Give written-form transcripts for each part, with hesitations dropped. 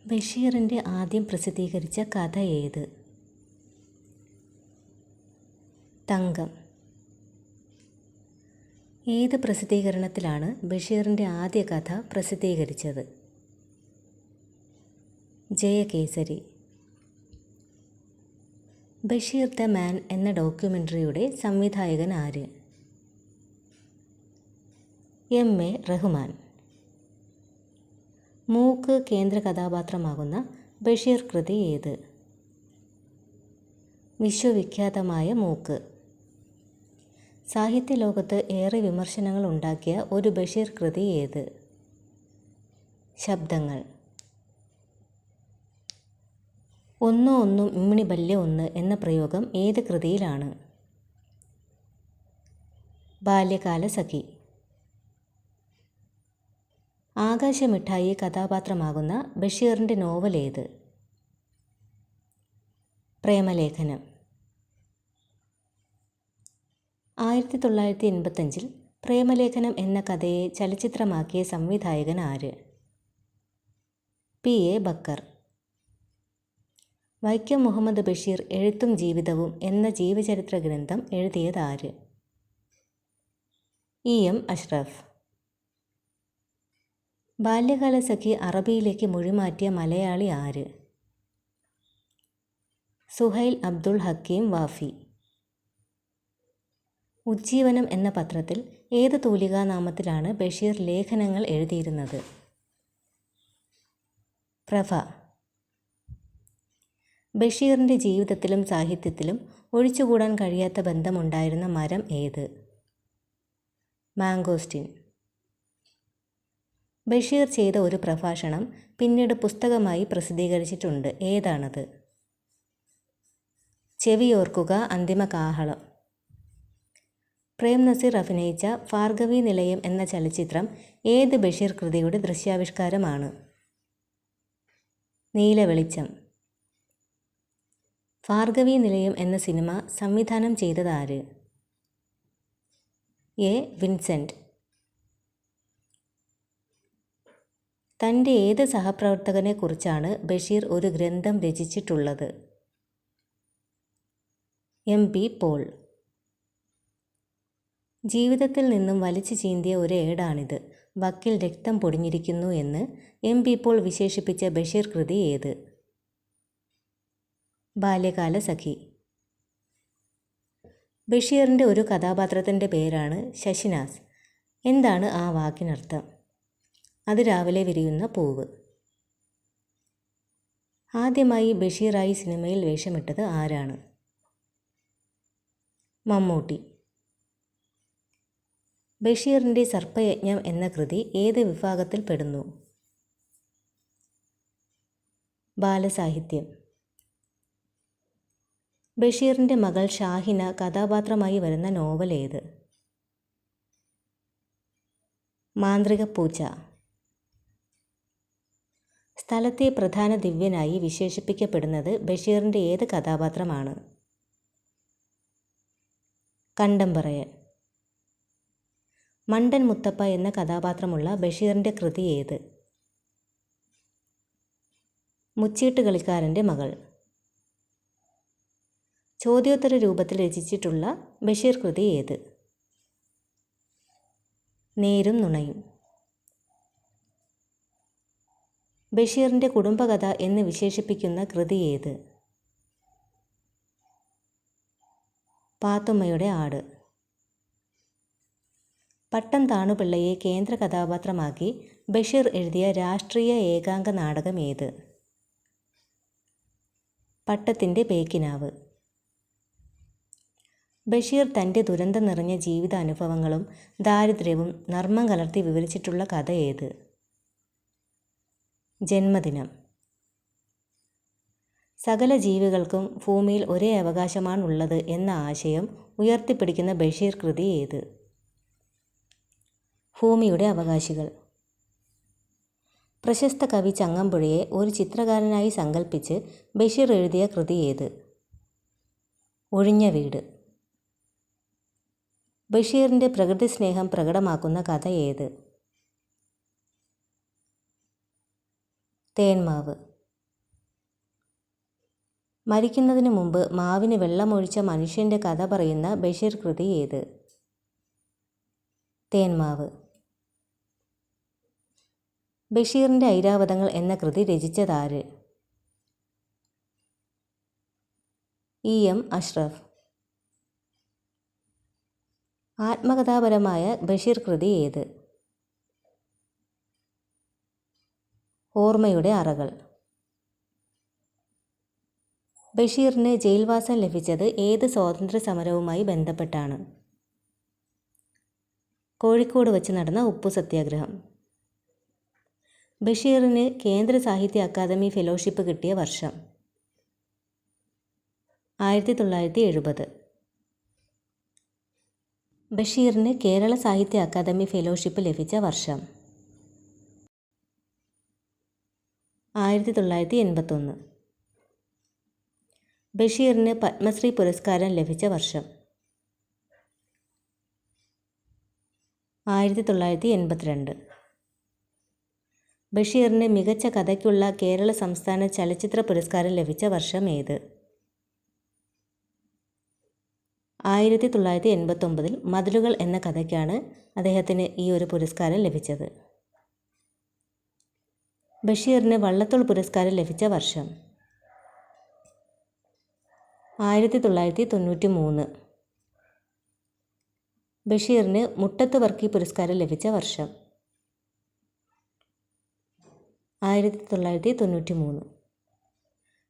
ബഷീറിൻ്റെ ആദ്യം പ്രസിദ്ധീകരിച്ച കഥ ഏത്? തങ്കം. ഏത് പ്രസിദ്ധീകരണത്തിലാണ് ബഷീറിൻ്റെ ആദ്യ കഥ പ്രസിദ്ധീകരിച്ചത്? ജയകേസരി. ബഷീർ ദ മാൻ എന്ന ഡോക്യുമെൻ്ററിയുടെ സംവിധായകൻ ആര്? എം.എ. റഹ്മാൻ. മൂക്ക് കേന്ദ്ര കഥാപാത്രമാകുന്ന ബഷീർ കൃതി ഏത്? വിശ്വവിഖ്യാതമായ മൂക്ക്. സാഹിത്യലോകത്ത് ഏറെ വിമർശനങ്ങൾ ഉണ്ടാക്കിയ ഒരു ബഷീർ കൃതി ഏത്? ശബ്ദങ്ങൾ. ഒന്നോ ഒന്നും ഇമ്മിണി ബല്യ ഒന്ന് എന്ന പ്രയോഗം ഏത് കൃതിയിലാണ്? ബാല്യകാലസഖി. ആകാശമിഠായി കഥാപാത്രമാകുന്ന ബഷീറിൻ്റെ നോവൽ ഏത്? പ്രേമലേഖനം. 1985 പ്രേമലേഖനം എന്ന കഥയെ ചലച്ചിത്രമാക്കിയ സംവിധായകൻ ആര്? P.A. ബക്കർ. വൈക്കം മുഹമ്മദ് ബഷീർ എഴുത്തും ജീവിതവും എന്ന ജീവചരിത്ര ഗ്രന്ഥം എഴുതിയത് ആര്? E.M. അഷ്റഫ്. ബാല്യകാലസഖി അറബിയിലേക്ക് മൊഴിമാറ്റിയ മലയാളി ആര്? സുഹൈൽ അബ്ദുൾ ഹക്കീം വാഫി. ഉജ്ജീവനം എന്ന പത്രത്തിൽ ഏത് തൂലികാനാമത്തിലാണ് ബഷീർ ലേഖനങ്ങൾ എഴുതിയിരുന്നത്? പ്രഭ. ബഷീറിൻ്റെ ജീവിതത്തിലും സാഹിത്യത്തിലും ഒഴിച്ചുകൂടാൻ കഴിയാത്ത ബന്ധമുണ്ടായിരുന്ന മരം ഏത്? മാംഗോസ്റ്റിൻ. ബഷീർ ചെയ്ത ഒരു പ്രഭാഷണം പിന്നീട് പുസ്തകമായി പ്രസിദ്ധീകരിച്ചിട്ടുണ്ട്. ഏതാണത്? ചെവിയോർക്കുക അന്തിമ കാഹളം. പ്രേം നസീർ അഭിനയിച്ച ഭാർഗവീ നിലയം എന്ന ചലച്ചിത്രം ഏത് ബഷീർ കൃതിയുടെ ദൃശ്യാവിഷ്കാരമാണ്? നീലവെളിച്ചം. ഭാർഗവീ നിലയം എന്ന സിനിമ സംവിധാനം ചെയ്തതാര്? എ. വിൻസെൻ്റ്. തൻ്റെ ഏത് സഹപ്രവർത്തകനെ കുറിച്ചാണ് ബഷീർ ഒരു ഗ്രന്ഥം രചിച്ചിട്ടുള്ളത്? M.P. പോൾ. ജീവിതത്തിൽ നിന്നും വലിച്ചു ചീന്തിയ ഒരു ഏടാണിത്. വക്കിൽ രക്തം പൊടിഞ്ഞിരിക്കുന്നു എന്ന് M.P. പോൾ വിശേഷിപ്പിച്ച ബഷീർ കൃതി ഏത്? ബാല്യകാലസഖി. ബഷീറിൻ്റെ ഒരു കഥാപാത്രത്തിൻ്റെ പേരാണ് ശശിനാസ്. എന്താണ് ആ വാക്കിനർത്ഥം? അതിരാവിലെ വിരിയുന്ന പൂവ്. ആദ്യമായി ബഷീറായി സിനിമയിൽ വേഷമിട്ടത് ആരാണ്? മമ്മൂട്ടി. ബഷീറിൻ്റെ സർപ്പയജ്ഞം എന്ന കൃതി ഏത് വിഭാഗത്തിൽ പെടുന്നു? ബാലസാഹിത്യം. ബഷീറിൻ്റെ മകൾ ഷാഹിന കഥാപാത്രമായി വരുന്ന നോവൽ ഏത്? മാന്ത്രികപ്പൂച്ച. സ്ഥലത്തെ പ്രധാന ദിവ്യനായി വിശേഷിപ്പിക്കപ്പെടുന്നത് ബഷീറിൻ്റെ ഏത് കഥാപാത്രമാണ്? കണ്ടംപറയൻ. മണ്ടൻ മുത്തപ്പ എന്ന കഥാപാത്രമുള്ള ബഷീറിൻ്റെ കൃതി ഏത്? മുച്ചീട്ട് കളിക്കാരൻ്റെ മകൾ. ചോദ്യോത്തര രൂപത്തിൽ രചിച്ചിട്ടുള്ള ബഷീർ കൃതി ഏത്? നേരും നുണയും. ബഷീറിൻ്റെ കുടുംബകഥ എന്ന് വിശേഷിപ്പിക്കുന്ന കൃതി ഏത്? പാത്തുമ്മയുടെ ആട്. പട്ടം താണുപിള്ളയെ കേന്ദ്ര കഥാപാത്രമാക്കി ബഷീർ എഴുതിയ രാഷ്ട്രീയ ഏകാംഗ നാടകം ഏത്? പട്ടത്തിൻ്റെ പേക്കിനാവ്. ബഷീർ തൻ്റെ ദുരന്തം നിറഞ്ഞ ജീവിതാനുഭവങ്ങളും ദാരിദ്ര്യവും നർമ്മം കലർത്തി വിവരിച്ചിട്ടുള്ള കഥ ഏത്? ജന്മദിനം. സകല ജീവികൾക്കും ഭൂമിയിൽ ഒരേ അവകാശമാണുള്ളത് എന്ന ആശയം ഉയർത്തിപ്പിടിക്കുന്ന ബഷീർ കൃതി ഏത്? ഭൂമിയുടെ അവകാശികൾ. പ്രശസ്ത കവി ചങ്ങമ്പുഴയെ ഒരു ചിത്രകാരനായി സങ്കല്പിച്ച് ബഷീർ എഴുതിയ കൃതി ഏത്? ഒഴിഞ്ഞ വീട്. ബഷീറിൻ്റെ പ്രകൃതി സ്നേഹം പ്രകടമാക്കുന്ന കഥ ഏത്? തേന്മാവ്. മരിക്കുന്നതിന് മുമ്പ് മാവിന് വെള്ളമൊഴിച്ച മനുഷ്യൻ്റെ കഥ പറയുന്ന ബഷീർ കൃതി ഏത്? തേന്മാവ്. ബഷീറിൻ്റെ ഐരാവതങ്ങൾ എന്ന കൃതി രചിച്ചതാര്? E.M. അഷ്റഫ്. ആത്മകഥാപരമായ ബഷീർ കൃതി ഏത്? ഓർമ്മയുടെ അറകൾ. ബഷീറിന് ജയിൽവാസം ലഭിച്ചത് ഏത് സ്വാതന്ത്ര്യ സമരവുമായി ബന്ധപ്പെട്ടാണ്? കോഴിക്കോട് വച്ച് നടന്ന ഉപ്പു സത്യാഗ്രഹം. ബഷീറിന് കേന്ദ്ര സാഹിത്യ അക്കാദമി ഫെലോഷിപ്പ് കിട്ടിയ വർഷം? 1970. ബഷീറിന് കേരള സാഹിത്യ അക്കാദമി ഫെലോഷിപ്പ് ലഭിച്ച വർഷം? 1981. ബഷീറിന് പത്മശ്രീ പുരസ്കാരം ലഭിച്ച വർഷം? 1982. ബഷീറിന് മികച്ച കഥയ്ക്കുള്ള കേരള സംസ്ഥാന ചലച്ചിത്ര പുരസ്കാരം ലഭിച്ച വർഷം ഏത്? 1989 മതിലുകൾ എന്ന കഥയ്ക്കാണ് അദ്ദേഹത്തിന് ഈ ഒരു പുരസ്കാരം ലഭിച്ചത്. ബഷീറിന് വള്ളത്തോൾ പുരസ്കാരം ലഭിച്ച വർഷം? 1993. ബഷീറിന് മുട്ടത്ത് വർക്കി പുരസ്കാരം ലഭിച്ച വർഷം? 1993.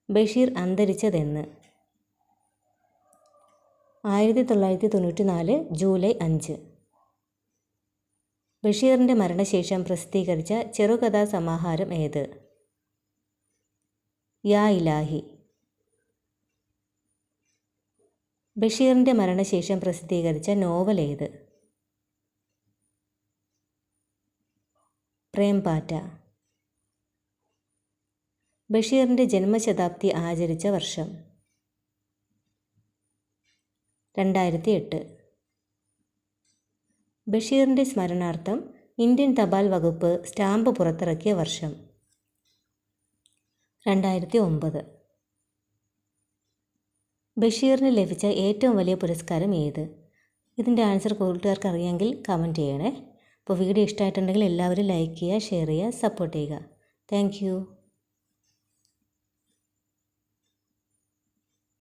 ബഷീർ അന്തരിച്ചതെന്ന്? 1994 ജൂലൈ 5. ബഷീറിൻ്റെ മരണശേഷം പ്രസിദ്ധീകരിച്ച ചെറുകഥാ സമാഹാരം ഏത്? യാ ഇലാഹി. ബഷീറിൻ്റെ മരണശേഷം പ്രസിദ്ധീകരിച്ച നോവൽ ഏത്? പ്രേംപാറ്റ. ബഷീറിൻ്റെ ജന്മശതാബ്ദി ആചരിച്ച വർഷം? 2008. ബഷീറിൻ്റെ സ്മരണാർത്ഥം ഇന്ത്യൻ തപാൽ വകുപ്പ് സ്റ്റാമ്പ് പുറത്തിറക്കിയ വർഷം? 2009. ബഷീറിന് ലഭിച്ച ഏറ്റവും വലിയ പുരസ്കാരം ഏത്? ഇതിൻ്റെ ആൻസർ കൂട്ടുകാർക്ക് അറിയാമെങ്കിൽ കമൻറ്റ് ചെയ്യണേ. അപ്പോൾ വീഡിയോ ഇഷ്ടമായിട്ടുണ്ടെങ്കിൽ എല്ലാവരും ലൈക്ക് ചെയ്യുക, ഷെയർ ചെയ്യുക, സപ്പോർട്ട് ചെയ്യുക. Thank you.